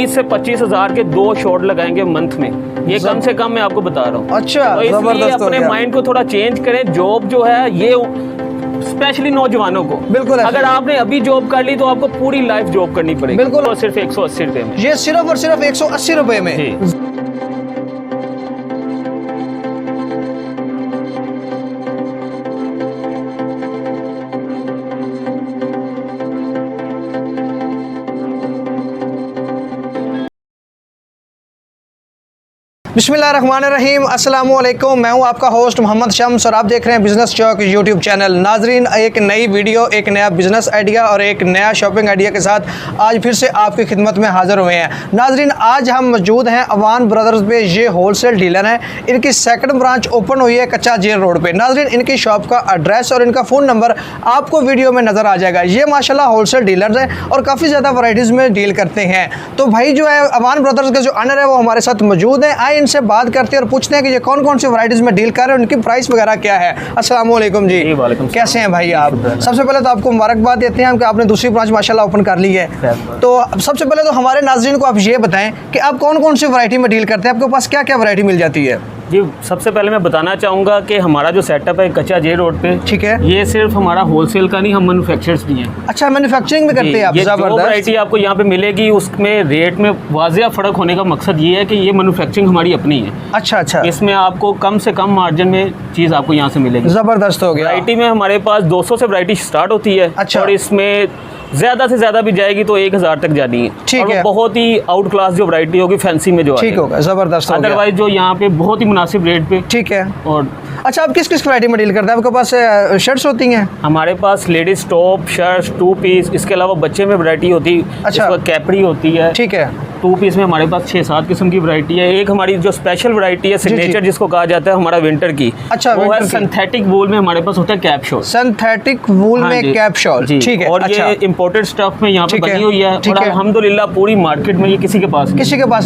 20 से 25 हज़ार के 2 शॉट लगाएंगे मंथ में। ये कम से कम मैं आपको बता रहा हूँ। अच्छा, तो इसलिए अपने माइंड को थोड़ा चेंज करें। जॉब जो है ये स्पेशली नौजवानों को, बिल्कुल, अगर आपने अभी जॉब कर ली तो आपको पूरी लाइफ जॉब करनी पड़ेगी। बिल्कुल, और सिर्फ 180 रुपए में। ये सिर्फ और सिर्फ 180 रुपए में। बिस्मिल्लाहिर्रहमानिर्रहीम, अस्सलाम वालेकुम। मैं हूं आपका होस्ट मोहम्मद शम्स और आप देख रहे हैं बिज़नेस चौक यूट्यूब चैनल। नाजरीन, एक नई वीडियो, एक नया बिज़नेस आइडिया और एक नया शॉपिंग आइडिया के साथ आज फिर से आपकी खिदमत में हाज़िर हुए हैं। नाजरीन, आज हम मौजूद हैं अवान ब्रदर्स पे। ये होलसेल डीलर हैं। इनकी सेकंड ब्रांच ओपन हुई है कच्चा जेल रोड पे। नाजरीन, इनकी शॉप का एड्रेस और इनका फ़ोन नंबर आपको वीडियो में नज़र आ जाएगा। ये माशाल्लाह होलसेल डीलर्स हैं और काफ़ी ज़्यादा वैराइटीज़ में डील करते हैं। तो भाई जो है अवान ब्रदर्स के जो ऑनर है वो हमारे साथ मौजूद हैं। आए इनसे बात करते हैं और पूछते हैं कि ये कौन कौन सी वैराइटीज में डील कर रहे हैं, उनकी प्राइस वगैरह क्या है। अस्सलाम वालेकुम जी। वालेकुम। कैसे हैं भाई आप? सबसे पहले तो आपको मुबारकबाद देते हैं कि आपने दूसरी ब्रांच माशाल्लाह ओपन कर ली है। तो सबसे पहले तो हमारे नाज़रीन को आप ये बताएं कि आप कौन कौन सी वैरायटी में डील करते हैं, आपके पास क्या क्या वैरायटी मिल जाती है? जी, सबसे पहले मैं बताना चाहूँगा कि हमारा जो सेटअप है कच्चा जेल रोड पे, ठीक है, ये सिर्फ हमारा होलसेल का नहीं, हम मैन्युफैक्चर्स भी हैं। अच्छा, मैन्युफैक्चरिंग भी करते हैं आप? ये जो वैरायटी आपको यहाँ पे मिलेगी उसमें रेट में वाजिया फ़र्क होने का मकसद ये है कि ये मैन्युफैक्चरिंग हमारी अपनी है। अच्छा अच्छा, इसमें आपको कम से कम मार्जिन में चीज़ आपको यहाँ से मिलेगी। ज़बरदस्त हो गया। वैरायटी में हमारे पास 200 से वैरायटी स्टार्ट होती है। अच्छा। और इसमें ज़्यादा से ज़्यादा भी जाएगी तो 1000 तक जानी है। ठीक है। बहुत ही आउट क्लास जो वैरायटी होगी, फैंसी में जो ठीक होगा, ज़बरदस्त हो गया। अदरवाइज जो यहाँ पे बहुत ही मुनासिब रेट पे। ठीक है। और अच्छा, आप किस किस वैरायटी में डील करते हैं? आपके पास शर्ट्स होती हैं? हमारे पास लेडीज टॉप, शर्ट्स, 2 पीस, इसके अलावा बच्चे में वैरायटी होती है। अच्छा। कैपरी होती है। ठीक है। 2 पीस में हमारे पास 6-7 किस्म की वैरायटी है। एक हमारी जो स्पेशल वैरायटी है, सिग्नेचर जिसको कहा जाता है, हमारा विंटर की। अच्छा, वो है सिंथेटिक वूल में हमारे पास होता है कैप शॉल। सिंथेटिक वूल में कैप शॉल, ठीक है। और ये इंपोर्टेड स्टफ में यहाँ पे बनी हुई है। और अल्हम्दुलिल्लाह पूरी मार्केट में ये किसी के पास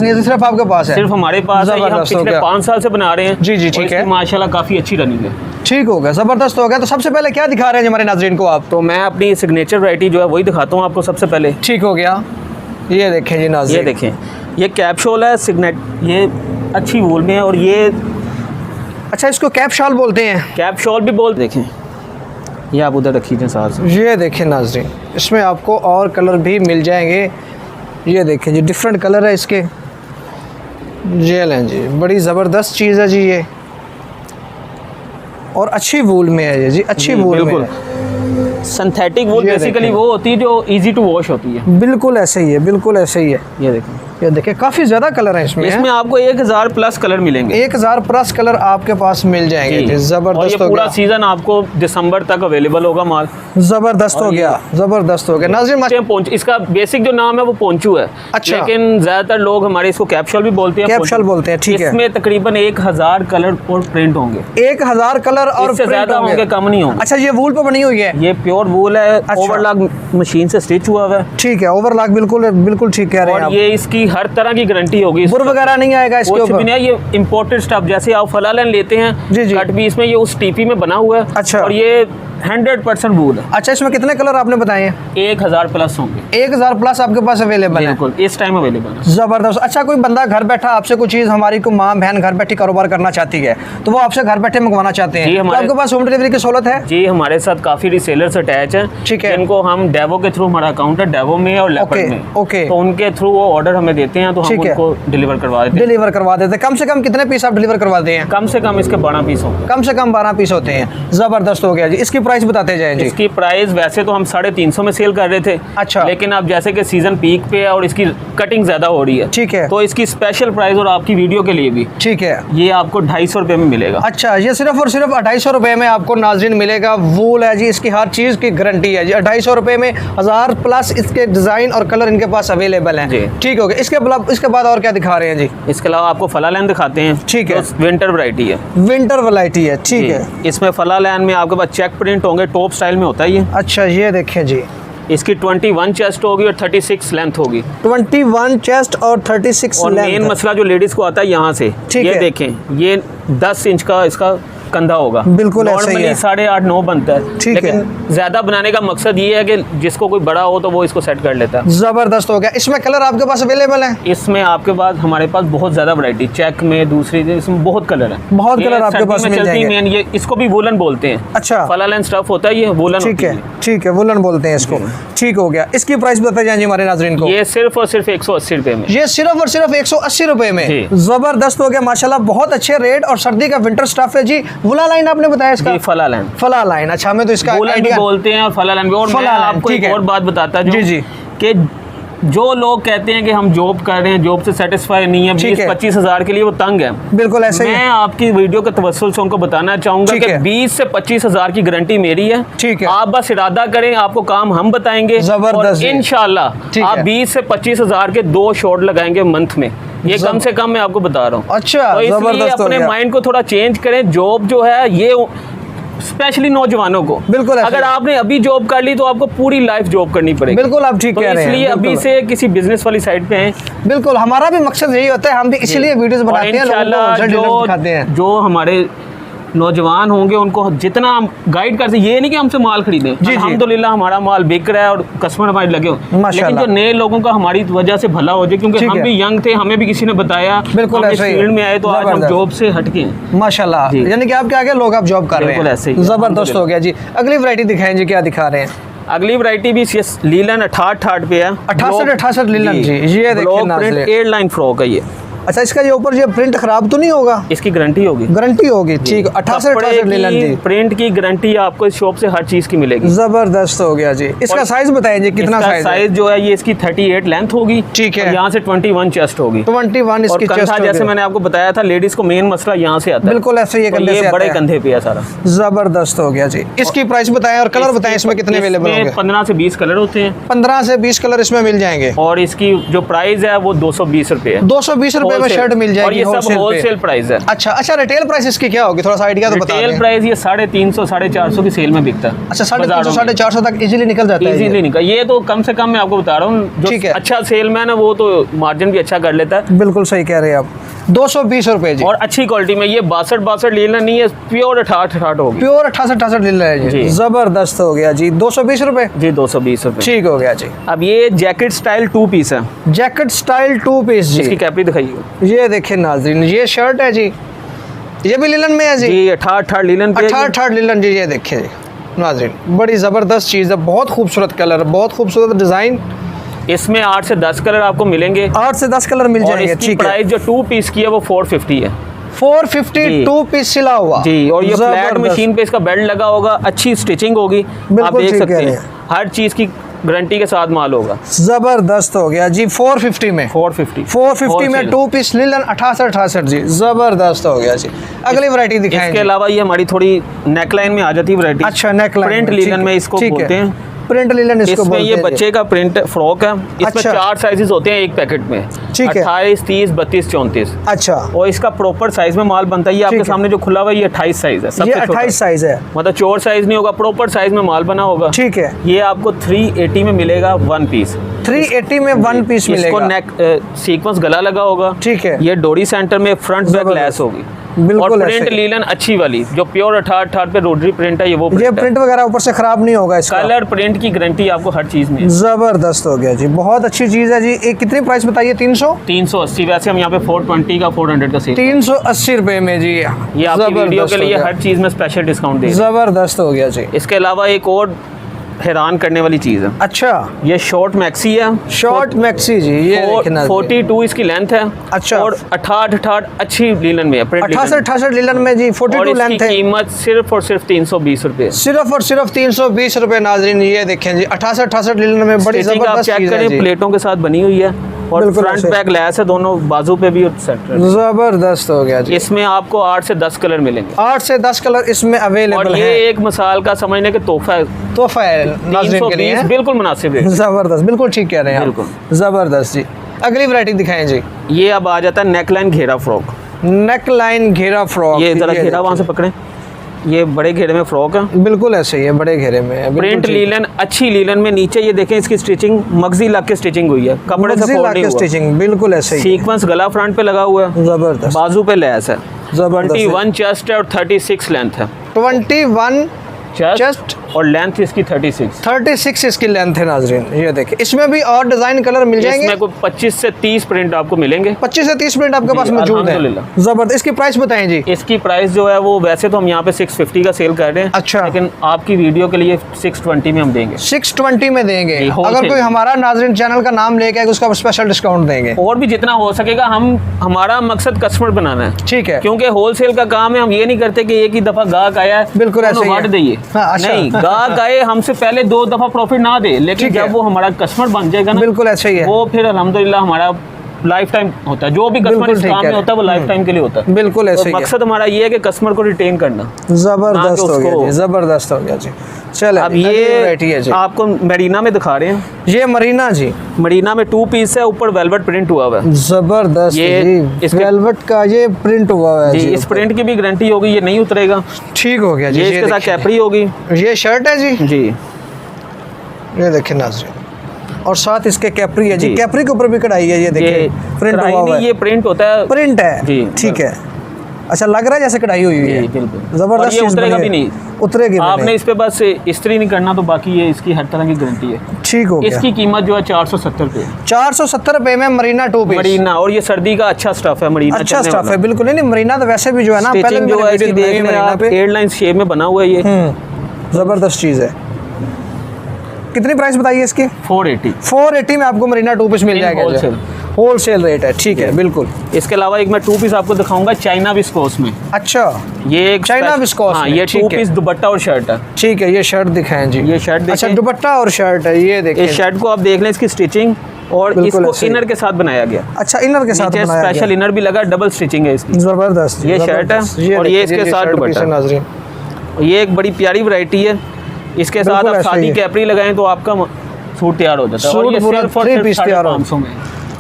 नहीं है, सिर्फ आपके पास है। सिर्फ हमारे पास है। हम पिछले 5 साल से बना रहे हैं। जी जी, ठीक है। माशाल्लाह काफ़ी अच्छी रनिंग है। ठीक हो गया, ज़बरदस्त हो गया। तो सबसे पहले क्या दिखा रहे हैं हमारे नाज़रीन को आप? तो मैं अपनी सिग्नेचर वैरायटी जो है वही दिखाता हूँ आपको सबसे पहले। ठीक हो गया। ये देखें जी नाज़रीन, ये देखें, ये कैप शॉल है सिग्नेट, ये अच्छी वूल में है। और ये अच्छा, इसको कैप शॉल बोलते हैं? कैप शॉल भी बोल। देखें, ये आप उधर रख लीजिए साथ से। ये देखें नाज़रीन, इसमें आपको और कलर भी मिल जाएंगे। ये देखें जी, डिफरेंट कलर है इसके। ये लें जी, बड़ी ज़बरदस्त चीज़ है जी ये, और अच्छी वूल में है ये जी, अच्छी वूल में है। सिंथेटिक वूल बेसिकली वो होती है जो इजी टू वॉश होती है। बिल्कुल ऐसे ही है, बिल्कुल ऐसे ही है। ये देखें, ये देखिए, काफ़ी ज़्यादा कलर है इसमें आपको 1000 प्लस कलर मिलेंगे। 1000 प्लस कलर आपके पास मिल जाएंगे जी। ज़बरदस्त हो गया। पूरा सीजन आपको दिसंबर तक अवेलेबल होगा माल। ज़बरदस्त हो गया, ज़बरदस्त हो गया। नाज़रीन, इसका बेसिक जो नाम है वो पोंचू है। अच्छा। लेकिन ज़्यादातर लोग हमारे इसको कैप्शॉल भी बोलते हैं। कैप्शॉल बोलते हैं, ठीक है। इसमें तकरीबन 1000 कलर और प्रिंट होंगे। 1000 कलर और ज़्यादा होंगे, कम नहीं होंगे। अच्छा, ये वूल पे बनी हुई है? ये प्योर वूल है। अच्छा। ओवरलॉक मशीन से स्टिच हुआ हुआ है। ठीक है, ओवरलॉक बिल्कुल बिल्कुल ठीक कह रहे हैं आप। ये इसकी हर तरह की गारंटी होगी। बुर वगैरह नहीं आएगा इसके ऊपर? नहीं, ये इंपोर्टेड स्टफ, जैसे आप फलालेन लेते हैं जी जी, कट पीस में, ये उस टीपी में बना हुआ है। अच्छा। और ये 100% वूल है। अच्छा, इसमें कितने कलर आपने बताए हैं? 1000 प्लस होंगे। 1000 प्लस आपके पास अवेलेबल है? बिल्कुल, इस टाइम अवेलेबल है। ज़बरदस्त। अच्छा, कोई बंदा घर बैठा आपसे कोई चीज़, हमारी को माँ बहन घर बैठी कारोबार करना चाहती है तो वो आपसे घर बैठे मंगवाना चाहते हैं, तो आपके पास होम डिलीवरी की सहूलत है? जी, हमारे साथ काफ़ी रिसेलर्स अटैच हैं। ठीक है। इनको हम डेवो के थ्रू, हमारा अकाउंट है डेवो में और लेपर्ड में। ओके। तो उनके थ्रू वो ऑर्डर हमें देते हैं तो हम उनको डिलीवर करवा देते हैं। कम से कम कितने पीस आप डिलीवर करवाते हैं? कम से कम इसके 12 पीस होंगे। कम से कम 12 पीस होते हैं। ज़बरदस्त हो गया जी। इसकी प्राइस बताते जाएं जी। इसकी प्राइस वैसे तो हम 350 में सेल कर रहे थे। अच्छा। लेकिन अब जैसे कि सीजन पीक पे है और इसकी कटिंग ज़्यादा हो रही है, ठीक है, तो इसकी स्पेशल प्राइस और आपकी वीडियो के लिए भी, ठीक है, ये आपको 250 रुपये में मिलेगा। अच्छा, ये सिर्फ और सिर्फ 250 रुपये में आपको नाज़रीन मिलेगा। वूल है जी, इसकी हर चीज़ की गारंटी है जी। 250 रुपये में 1000 प्लस इसके डिज़ाइन और कलर इनके पास अवेलेबल हैं। ठीक हो गया। इसके बाद और क्या दिखा रहे हैं जी? इसके अलावा आपको फलालैन दिखाते हैं। ठीक है, विंटर वैरायटी है। विंटर वैरायटी है, ठीक है। इसमें फलालैन में आपके पास चेक प्रिंट होंगे, टॉप स्टाइल में होता है ये। अच्छा, ये देखें जी, इसकी 21 चेस्ट होगी और 36 लेंथ होगी। 21 चेस्ट और 36 और मेन मसला जो लेडीज़ को आता है यहाँ से, ये देखें, ये 10 इंच का इसका कंधा होगा। बिल्कुल ऐसा ही है। 8.5-9 बनता है, ठीक है। लेकिन ज्यादा बनाने का मकसद ये है कि जिसको कोई बड़ा हो तो वो इसको सेट कर लेता है। जबरदस्त हो गया। इसमें कलर आपके पास अवेलेबल है? इसमें आपके पास हमारे पास बहुत ज्यादा वैरायटी, चेक में दूसरी इसमें बहुत कलर है। बहुत कलर आपके पास मिल जाएंगे। मेन ये इसको भी वुलन बोलते हैं। अच्छा, फलालैन स्टफ होता है, ये वुलन। ठीक है, ठीक है, वुलन बोलते हैं इसको। ठीक हो गया। इसकी प्राइस बता जाएंगे हमारे नाज़रीन को। ये सिर्फ और सिर्फ 180 रुपए में। ये सिर्फ और सिर्फ 180 रुपए में। जबरदस्त हो गया माशाल्लाह, बहुत अच्छे रेट और सर्दी का विंटर स्टफ है जी। वुला लाइन आपने बताया इसका? फलालैन। फला लाइन, अच्छा हमें तो इसका आइडिया बोलते हैं और फलालैन भी। और मैं आपको एक और बात बताता हूं जी कि जो लोग कहते हैं कि हम जॉब कर रहे हैं, जॉब से सेटिस्फाई नहीं है, 20-25 हज़ार के लिए वो तंग है। बिल्कुल ऐसे ही। मैं आपकी वीडियो के तवस्सुल से उनको बताना चाहूंगा कि 20 से 25 हज़ार की गारंटी मेरी है। ठीक है, आप बस इरादा करें, आपको काम हम बताएंगे। जबरदस्त, इंशाल्लाह आप 20 से 25 हज़ार के 2 शॉट लगाएंगे मंथ में। ये कम से कम मैं आपको बता रहा हूँ। अच्छा, तो इसलिए अपने माइंड को थोड़ा चेंज करें। जॉब जो है ये स्पेशली नौजवानों को, बिल्कुल अगर आपने अभी जॉब कर ली तो आपको पूरी लाइफ जॉब करनी पड़ेगी। बिल्कुल आप ठीक कह रहे हैं। इसलिए अभी से किसी बिजनेस वाली साइड पे हैं। बिल्कुल, हमारा भी मकसद यही होता है, हम भी इसीलिए वीडियोस बनाते हैं, लोगों को दिखाते हैं। जो हमारे नौजवान होंगे उनको जितना हम गाइड करते, ये नहीं कि हमसे माल खरीदें। अल्हम्दुलिल्लाह हमारा माल बिक रहा है और कस्टमर हमारे लगे हो, लेकिन जो नए लोगों का हमारी वजह से भला हो जाए, क्योंकि हम भी यंग थे, हमें भी किसी ने बताया, बिल्कुल हम इस फील्ड में आए तो आज हम जॉब से हटके हैं माशाल्लाह। यानी कि आपके आगे लोग आप जॉब कर रहे हैं। ऐसे ही जबरदस्त हो गया जी। अगली वैरायटी दिखाएं जी, क्या दिखा रहे हैं? अगली वैरायटी भी लीलन 68 पे है। 68 लीलन जी। ये देखिए 8 लाइन फ्रॉक है ये। अच्छा, इसका ये ऊपर ये प्रिंट खराब तो नहीं होगा? इसकी गारंटी होगी। गारंटी होगी, ठीक। 68 लीलन जी। प्रिंट की गारंटी आपको इस शॉप से हर चीज की मिलेगी। जबरदस्त हो गया जी। इसका साइज बताएं जी, कितना साइज? साइज जो है ये इसकी 38 लेंथ होगी, ठीक है। यहाँ से 21 चेस्ट होगी। 21 इसकी चेस्ट होगी। जैसे मैंने आपको बताया था, लेडीज को मेन मसला यहाँ से आता है। बिल्कुल ऐसे ही कंधे से आता है। बड़े कंधे पे है सारा। जबरदस्त हो गया जी। इसकी प्राइस बताएं और कलर बताएं, इसमें कितने अवेलेबल होंगे? 15 से 20 कलर होते हैं। 15 से 20 कलर इसमें मिल जाएंगे। और इसकी जो प्राइस है वो 220 रुपए है। 220 रुपए में शर्ट मिल जाएगी। ये सब होलसेल प्राइस है। अच्छा, रिटेल प्राइस इसकी क्या होगी? थोड़ा सा आइडिया तो बता दें। रिटेल प्राइस ये 350-450 की सेल में बिकता है। अच्छा, 350-450 तक इजीली निकल जाता है। इजीली निकल, ये तो कम से कम मैं आपको बता रहा हूँ। जो अच्छा सेलमैन है वो तो मार्जिन भी अच्छा कर लेता है। बिल्कुल सही कह रहे हैं आप। 220 रुपए जी। और अच्छी क्वालिटी में, ये 62 लीलन नहीं है, प्योर 68 होगी। प्योर 68 लीलन है जी। जबरदस्त हो गया जी। 220 रुपए जी। 220 रुपए, ठीक हो गया जी। अब ये जैकेट स्टाइल 2 पीस है। जैकेट स्टाइल 2 पीस जी। इसकी कैपरी दिखाइए। ये देखिए नाज़रीन, ये शर्ट है जी। ये भी लीलन में है जी। 68 लीलन, 68 लीलन जी। ये देखिए नाज़रीन, बड़ी ज़बरदस्त चीज़ है, बहुत खूबसूरत कलर, बहुत खूबसूरत डिज़ाइन। इसमें 8 से 10 कलर आपको मिलेंगे। 8 से 10 कलर मिल जाएंगे। इसकी प्राइस जो 2 पीस की है वो 450 है। 450 2 पीस सिला हुआ जी। और ये फ्लैट मशीन पे इसका बेल्ट लगा होगा, अच्छी स्टिचिंग होगी, आप देख सकते हैं। हर चीज़ की गारंटी के साथ माल होगा। जबरदस्त हो गया जी। 450 में 450 में 2 पीस लीलन 68 जी। जबरदस्त हो गया जी। अगली वैरायटी दिखाएं। इसके अलावा ये हमारी थोड़ी नेकलाइन में आ जाती है वैरायटी। अच्छा, नेकलाइन प्रिंट लीलन में इसको बोलते हैं। प्रिंट लीलन इसको बोलते हैं। ये बच्चे का प्रिंट फ्रॉक है। इसमें 4 साइजेस होते हैं एक पैकेट में, ठीक है। 28, 30, 32, 34। अच्छा, और इसका प्रॉपर साइज में माल बनता है। ये आपके सामने जो खुला हुआ है ये 28 साइज है। ये 28 साइज है, मतलब चोर साइज नहीं होगा, प्रॉपर साइज में माल बना होगा, ठीक है। ये आपको 380 में मिलेगा 1 पीस। 380 में 1 पीस मिलेगा। इसको नेक सीक्वेंस गला लगा होगा, ठीक है। ये डोरी सेंटर में फ्रंट बैक लेस होगी। बिल्कुल। और प्रिंट लीलन अच्छी वाली जो प्योर 68 पे रोटरी प्रिंट है, ये प्रिंट वगैरह ऊपर से खराब नहीं होगा इसका। कलर प्रिंट की गारंटी आपको हर चीज में। जबरदस्त हो गया जी, बहुत अच्छी चीज है जी। एक कितनी प्राइस बताइए? 380। वैसे हम यहाँ पे 420 का 400 का सेल 380 रुपए में जी। ये आपकी वीडियो के लिए हर चीज में स्पेशल डिस्काउंट दे। जबरदस्त हो गया जी। इसके अलावा एक और हैरान करने वाली चीज है। अच्छा, ये शॉर्ट मैक्सी है। शॉर्ट मैक्सी जी। ये 42 इसकी लेंथ है। अच्छा, और 68 अच्छी लीलन में है। 68 लीलन में जी 42 लेंथ है। कीमत सिर्फ और सिर्फ 320 रुपए। सिर्फ और सिर्फ 320 रुपए नाजरीन। ये देखें जी 68 लीलन में बड़ी जबरदस्त चीज है जी। प्लेटों के साथ बनी हुई है और फ्रंट बैक लेस है, दोनों बाजू पे भी सेंटर। जबरदस्त हो गया जी। इसमें आपको 8 से 10 कलर मिलेंगे। 8 से 10 कलर इसमें अवेलेबल है। ये एक मिसाल का समझने के तोहफा है नाज़रीन के लिए, बिल्कुल मुनासिब है। जबरदस्त, बिल्कुल ठीक कह रहे हैं, बिल्कुल जबरदस्त जी। अगली वैरायटी दिखाएं जी। ये अब आ जाता है नेकलाइन घेरा फ्रॉक। नेकलाइन घेरा फ्रॉक। ये जरा घेरा वहाँ से पकड़े, ये बड़े घेरे में फ्रॉक है। बिल्कुल ऐसे ही है, बड़े घेरे में। प्रिंट लीलन, अच्छी लीलन में। नीचे ये देखें इसकी स्टिचिंग मगजी लग के स्टिचिंग हुई है, कपड़े से फोल्ड नहीं हुआ। स्टिचिंग बिल्कुल ऐसे ही। सीक्वेंस गला फ्रंट पे लगा हुआ है, जबरदस्त। बाजू पे लेस है। जबरदस्त 21 चेस्ट है और 36 लेंथ है। 21 चेस्ट और लेंथ इसकी 36 इसकी लेंथ है नाजरीन। ये देखिए, इसमें भी और डिजाइन कलर मिल जाएंगे। इसमें कोई 25 से 30 प्रिंट आपको मिलेंगे। 25 से 30 प्रिंट आपके पास मौजूद है। जबरदस्त। इसकी प्राइस बताएं जी। इसकी प्राइस जो है वो वैसे तो हम यहाँ पे 650 का सेल कर रहे हैं। अच्छा। लेकिन आपकी वीडियो के लिए 620 में हम देंगे। 620 में देंगे। अगर कोई हमारा नाजरीन चैनल का नाम लेके आएगा उसका स्पेशल डिस्काउंट देंगे। और भी जितना हो सकेगा। हमारा मकसद कस्टमर बनाना है। ठीक है। क्योंकि होलसेल का काम है। हम ये नहीं करते कि एक ही दफा गाहक आया है बिल्कुल ऐसे बांट दइए। नहीं, गाहक आए हमसे पहले 2 दफा प्रॉफिट ना दे, लेकिन जब वो हमारा कस्टमर बन जाएगा ना, बिल्कुल ऐसे ही है। वो फिर अल्हम्दुलिल्लाह हमारा लाइफ टाइम होता है। जो भी कस्टमर इस काम में होता है वो लाइफ टाइम के लिए होता है। बिल्कुल ऐसे ही है। मकसद हमारा ये है कि कस्टमर को रिटेन करना। जबरदस्त हो गया जी, जबरदस्त हो गया जी। चलो अब ये आपको मरीना में दिखा रहे हैं। ये मरीना जी, मरीना में 2 पीस है, ऊपर वेलवेट प्रिंट हुआ हुआ है। जबरदस्त ये वेलवेट का ये प्रिंट हुआ है जी। इस प्रिंट की भी गारंटी होगी, ये नहीं उतरेगा। ठीक हो गया जी। ये इसके साथ कैपरी होगी। ये शर्ट है जी। जी ये देखिए नाज़रीन, और साथ इसके कैपरी है जी। कैपरी के ऊपर भी कढ़ाई है। ये देखिए प्रिंट हुआ है। ये प्रिंट होता है। प्रिंट है जी। ठीक है। अच्छा, लग रहा है जैसे कढ़ाई हुई है। बिल्कुल जबरदस्त। ये उतरेगा भी नहीं, उतरेगी आपने इस पे बस इस्त्री नहीं करना, तो बाकी ये इसकी हर तरह की गारंटी है। ठीक हो गया। इसकी कीमत जो है 470 रुपये। 470 रुपये में मरीना 2 पीस। मरीना, और ये सर्दी का अच्छा स्टफ है। मरीना अच्छा स्टफ है बिल्कुल। नहीं मरीना तो वैसे भी जो है ना, पहले जो है देख रहे हैं आप, एयरलाइन शेप में बना हुआ है ये। जबरदस्त चीज़ है। कितनी प्राइस बताइए इसकी? 480 में आपको मरीना 2 पीस मिल जाएगा। होलसेल रेट है। ठीक है बिल्कुल। इसके अलावा एक मैं 2 पीस आपको दिखाऊंगा चाइना विस्कोस में। अच्छा, ये एक चाइना विस्कोस। हाँ, ये 2 पीस दुपट्टा और शर्ट है। ठीक है, ये शर्ट दिखाएं जी। ये शर्ट। अच्छा, दुपट्टा और शर्ट है। ये देखिए, इस शर्ट को आप देख लें, इसकी स्टिचिंग और इसको इनर के साथ बनाया गया। अच्छा, इनर के साथ बनाया गया। स्पेशल इनर भी लगा, डबल स्टिचिंग है इसकी। जबरदस्त। ये शर्ट है और ये इसके साथ दुपट्टा। ये एक बड़ी प्यारी वैरायटी है। इसके साथ आप शादी कैपरी लगाएं तो आपका सूट तैयार हो जाता है। और ये सिर्फ 3 पीस तैयार 500 में।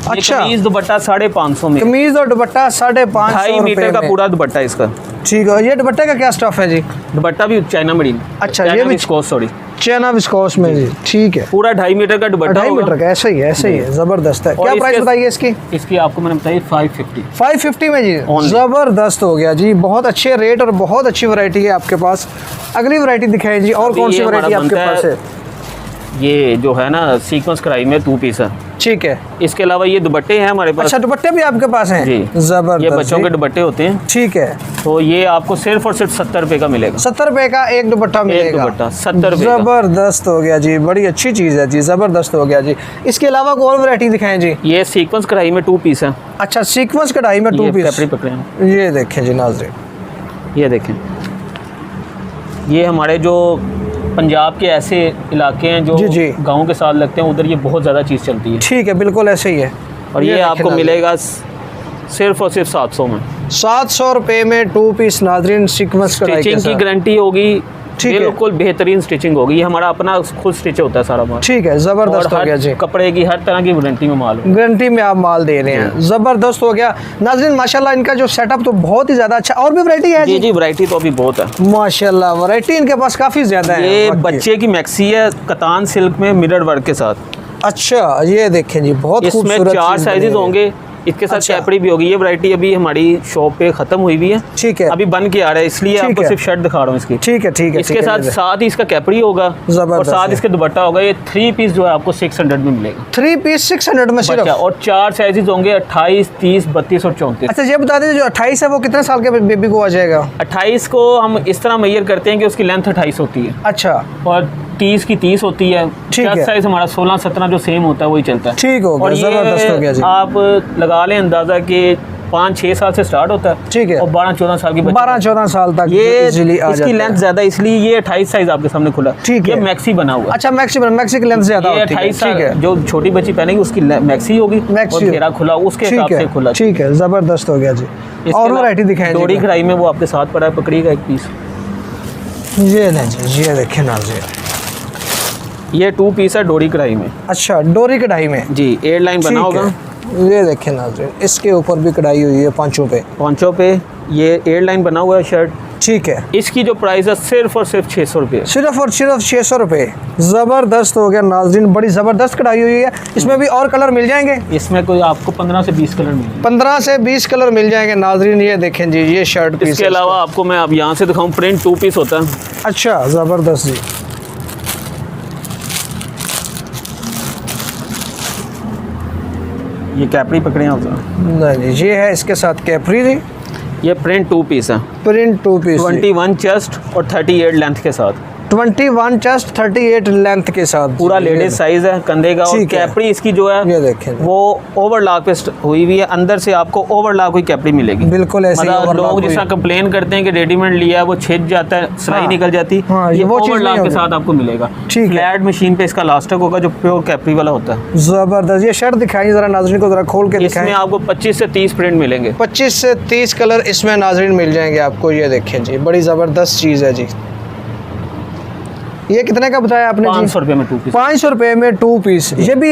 अच्छा, कमीज दुपट्टा 550 में। कमीज और दुपट्टा 550 2.5 मीटर का पूरा दुपट्टा इसका। ठीक है। ये दुपट्टे का क्या स्टफ है जी? दुपट्टा भी चाइना मरीन। अच्छा, ये भी विस्कोस, सॉरी चाइना विस्कोस में जी। ठीक है। पूरा 2.5 मीटर का दुपट्टा। 2.5 मीटर का, ऐसे ही है, ऐसे ही है। जबरदस्त है। क्या प्राइस बताइए इसकी? इसकी आपको मैंने बताई 550 में जी। जबरदस्त हो गया जी। बहुत अच्छे रेट और बहुत अच्छी वैरायटी है आपके पास। अगली वैरायटी दिखाएं जी। और कौन सी वैरायटी आपके पास है? ये जो है ना सीक्वेंस कढ़ाई में 2 पीस है। ठीक है। इसके अलावा ये दुपट्टे हैं हमारे पास। अच्छा, दुपट्टे भी आपके पास हैं? जी। जबरदस्त। ये बच्चों के दुपट्टे होते हैं। ठीक है। तो ये आपको सिर्फ और सिर्फ 70 रुपये का मिलेगा। 70 रुपये का एक दुपट्टा मिलेगा। एक दुपट्टा 70 रुपये। जबरदस्त हो गया जी। बड़ी अच्छी चीज़ है जी। जबरदस्त हो गया जी। इसके अलावा कोई और वैरायटी दिखाएं जी। ये सीक्वेंस कढ़ाई में 2 पीस है। अच्छा, सीक्वेंस कढ़ाई में 2 पीस। ये देखें जी नाज़रीन, ये देखें, ये हमारे जो पंजाब के ऐसे इलाके हैं जो गाँव के साथ लगते हैं, उधर ये बहुत ज़्यादा चीज़ चलती है। ठीक है, बिल्कुल ऐसे ही है। और ये आपको मिलेगा सिर्फ और सिर्फ 700 में। 700 रुपये में 2 पीस नाज़रीन सीक्वेंस कढ़ाई के साथ। स्टिचिंग की गारंटी होगी। बिल्कुल बेहतरीन स्टिचिंग होगी। ये हमारा अपना खुद स्टिच होता है सारा माल। ठीक है, जबरदस्त हो गया जी। कपड़े की हर तरह की गारंटी में माल, गारंटी में आप माल दे रहे हैं। जबरदस्त हो गया नाज़रीन। माशाल्लाह इनका जो सेटअप तो बहुत ही ज़्यादा अच्छा। और भी वैरायटी है जी? जी, वैरायटी तो अभी बहुत है माशाल्लाह। वैरायटी इनके पास काफ़ी ज़्यादा है। ये बच्चे की मैक्सी है, कतान सिल्क में मिरर वर्क के साथ। अच्छा, ये देखें जी, बहुत इसमें 4 साइजेस होंगे। इसके साथ कैपरी भी होगी। ये वैरायटी अभी हमारी शॉप पे खत्म हुई भी है। ठीक है। अभी बन के आ रहा है, इसलिए आपको सिर्फ शर्ट दिखा रहा हूँ इसकी। ठीक है, ठीक है। इसके साथ ही इसका कैपरी होगा और साथ इसके दुपट्टा होगा। ये 3 पीस जो है आपको 600 में मिलेगा। 3 पीस 600 में सिर्फ। और 4 साइजेस होंगे, 28, 30, 32 और 34। अच्छा, ये बता दीजिए जो 28 है वो कितने साल के बेबी को आ जाएगा? 28 को हम इस तरह मेजर करते हैं कि उसकी लेंथ 28 होती है। अच्छा। और 30 की 30 होती है। चेस्ट साइज हमारा 16-17 जो सेम होता है वही चलता है। ठीक हो गया, जबरदस्त हो गया जी। आप लगा लें अंदाजा कि 5-6 साल से स्टार्ट होता है। ठीक है। और 12-14 साल की 12-14 साल तक ये इसकी लेंथ ज्यादा, इसलिए ये 28 साइज आपके सामने खुला। ठीक है। ये मैक्सी बना हुआ। अच्छा, मैक्सी की लेंथ ज्यादा होती है। 28 साल जो छोटी बच्ची पहनेगी उसकी मैक्सी होगी। और घेरा खुला उसके हिसाब से खुला। ठीक है, जबरदस्त हो गया जी। और वैरायटी दिखाएं। डोरी कढ़ाई में वो आपके साथ पड़ा है, पकड़िएगा एक पीस। ये नहीं जी, ये देखिए ना जी, ये 2 पीस है डोरी कढ़ाई में। अच्छा, डोरी कढ़ाई में जी, एयरलाइन बना होगा। ये देखें नाज़रीन, इसके ऊपर भी कढ़ाई हुई है पांचों पे। ये एयरलाइन बना हुआ है शर्ट। ठीक है, इसकी जो प्राइस है सिर्फ और सिर्फ 600 रुपये। सिर्फ और सिर्फ 600 रुपये। ज़बरदस्त हो गया नाज़रीन, बड़ी ज़बरदस्त कढ़ाई हुई है। इसमें भी और कलर मिल जाएंगे? इसमें कोई आपको 15 से 20 कलर मिलेंगे। 15 से 20 कलर मिल जाएंगे नाज़रीन। ये देखें जी, ये शर्ट पीस। इसके अलावा आपको मैं अब यहाँ से दिखाऊँ, प्रिंट 2 पीस होता है। अच्छा, ज़बरदस्त जी। ये कैपरी पकड़े हैं आप नहीं जी, ये है इसके साथ कैपरी जी। ये प्रिंट 2 पीस है, प्रिंट 2 पीस, 21 चेस्ट और 38 लेंथ के साथ। 21 चेस्ट 38 लेंथ के साथ, पूरा लेडीज साइज है कंधे का। और कैपरी इसकी जो है ये देखें वो ओवरलॉक पे हुई हुई है, अंदर से आपको ओवरलॉक हुई कैपरी मिलेगी। बिल्कुल ऐसे ही मतलब लोग जिस तरह कंप्लेन करते हैं कि रेडिमेड लिया है वो छिद जाता है, सिलाई निकल जाती है, ये वो चीज़ ओवरलॉक के साथ आपको मिलेगा। फ्लैट मशीन पे इसका लास्टिक होगा जो प्योर कैपरी वाला होता है। ज़बरदस्त। ये शर्ट दिखाइए ज़रा नाज़रीन को, ज़रा खोल के दिखाएं। इसमें आपको 25 से 30 प्रिंट मिलेंगे। 25 से 30 कलर इसमें नाज़रीन मिल जाएंगे आपको। ये देखें जी, बड़ी ज़बरदस्त चीज़ है जी। ये कितने का बताया आपने? 500 रुपये में 2 पीस। 500 रुपये में 2 पीस। ये भी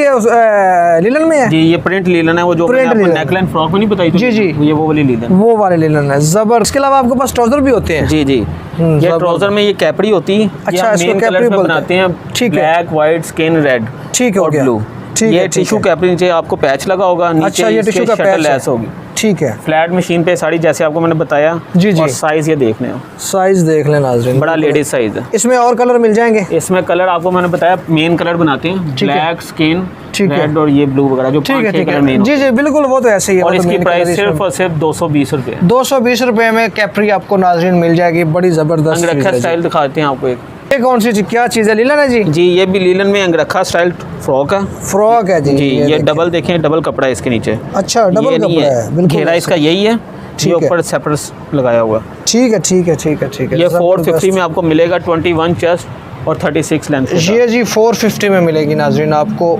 लीलन में है जी, ये प्रिंट लीलन है, वो जो नेकलाइन फ्रॉक में नहीं बताई थी। जी जी, ये वो वाली लीलन, वो वाले लीलन है। ज़बर। इसके अलावा आपके पास ट्राउजर भी होते हैं? जी जी, ये ट्राउजर में ये कैपरी होती है। अच्छा, इसको कैपरी बनाते हैं। ठीक है, ब्लैक, व्हाइट, स्किन रेड, ठीक है, ब्लू। ये टिश्यू कैपरी, नीचे आपको पैच लगा होगा, अच्छा, ये टिश्यू का पैच लेस होगी। ठीक है, फ्लैट मशीन पे साड़ी जैसे आपको मैंने बताया। जी जी। और साइज ये देख लें, साइज देख लें नाज़रीन, बड़ा लेडीज साइज है। इसमें और कलर मिल जाएंगे? इसमें कलर आपको मैंने बताया मेन कलर बनाते हैं, ब्लैक, स्किन, रेड और ये ब्लू वगैरह जो 5-6 कलर मेन। जी जी बिल्कुल, वो तो ऐसे ही है। और इसकी प्राइस सिर्फ और सिर्फ 220 रुपये। 220 रुपये में कैपरी आपको नाज़रीन मिल जाएगी। बड़ी ज़बरदस्त अंगरखा स्टाइल दिखाते हैं आपको। ये कौन सी क्या चीज़ है? लीलन है जी? जी, ये भी लीलन में अंगरखा स्टाइल फ्रॉक है। फ्रॉक है जी। जी, ये डबल देखें, डबल कपड़ा है इसके नीचे। अच्छा, डबल कपड़ा है, बिल्कुल। घेरा इसका यही है, ये ऊपर सेपरेट लगाया हुआ। ठीक है ठीक है ठीक है ठीक है। ये 450 में आपको मिलेगा, 21 चेस्ट और 36 लेंथ। ये जी 450 में मिलेगी नाज़रीन आपको,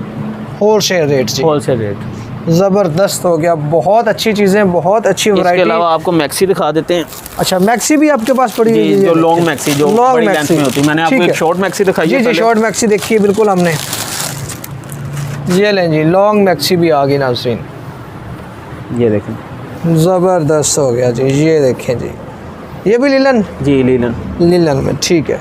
होलसेल रेट जी। Wholesale rate. ज़बरदस्त हो गया, बहुत अच्छी चीज़ें, बहुत अच्छी वैरायटी। इसके अलावा आपको मैक्सी दिखा देते हैं। अच्छा, मैक्सी भी आपके पास पड़ी है? जो लॉन्ग मैक्सी, जो बड़ी लेंथ में होती है। मैंने आपको एक शॉर्ट मैक्सी दिखाई है। जी जी, शॉर्ट मैक्सी देखिए बिल्कुल हमने। ये लें जी, लॉन्ग मैक्सी भी आ गई नाज़रीन। ये देखें, ज़बरदस्त हो गया जी। ये देखें जी, ये भी लीलन? जी लीलन, लीलन में। ठीक है,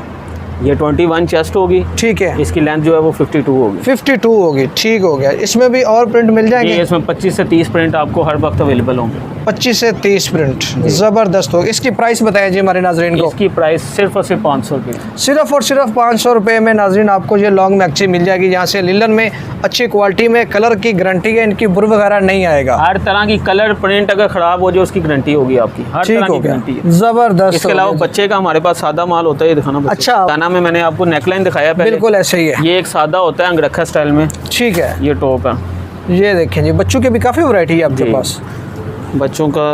ये 21 चेस्ट होगी। ठीक है, इसकी लेंथ जो है वो 52 होगी। 52 होगी, ठीक हो गया। इसमें भी और प्रिंट मिल जाएंगे? इसमें 25 से 30 प्रिंट आपको हर वक्त अवेलेबल होंगे। 25 से 30 प्रिंट, ज़बरदस्त हो। इसकी प्राइस बताएं जी हमारे नाजरीन को। इसकी प्राइस सिर्फ और सिर्फ 500 रुपये। सिर्फ और सिर्फ 500 रुपये में नाजरीन आपको ये लॉन्ग मैक्सी मिल जाएगी, यहाँ से लीलन में अच्छी क्वालिटी में, कलर की गारंटी है, इनकी बुर वगैरह नहीं आएगा। हर तरह की कलर प्रिंट अगर ख़राब हो जाए उसकी गारंटी होगी आपकी, हर तरह की गारंटी है। ज़बरदस्त। इसके अलावा बच्चे का हमारे पास सादा माल होता है, ये दिखाना। अच्छा, गाना में मैंने आपको नेकलाइन दिखाया पहले, बिल्कुल ऐसे ही है। ये एक सादा होता है अंगरखा स्टाइल में। ठीक है, ये टॉप है। ये देखें जी, बच्चों के भी काफ़ी वैरायटी है आपके पास। बच्चों का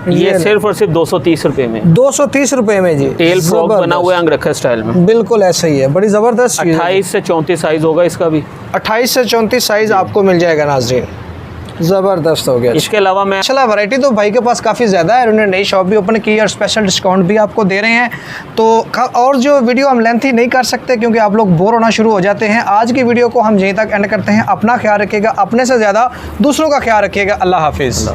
ये सिर्फ और सिर्फ 230 रुपये में। 230 रुपये में जी, टेल फ्रॉक बना हुआ है अंगरखा स्टाइल में। बिल्कुल ऐसा ही है, बड़ी ज़बरदस्त। 28 से 34 साइज होगा इसका भी। 28 से 34 साइज़ आपको मिल जाएगा नाज़रीन। ज़बरदस्त हो गया। इसके अलावा मैं चला वैरायटी तो भाई के पास काफ़ी ज़्यादा है, उन्होंने नई शॉप भी ओपन की और स्पेशल डिस्काउंट भी आपको दे रहे हैं। तो और जो वीडियो हम लेंथी नहीं कर सकते क्योंकि आप लोग बोर होना शुरू हो जाते हैं। आज की वीडियो को हम यहीं तक एंड करते हैं। अपना ख्याल रखिएगा, अपने से ज़्यादा दूसरों का ख्याल रखिएगा। अल्लाह हाफिज़।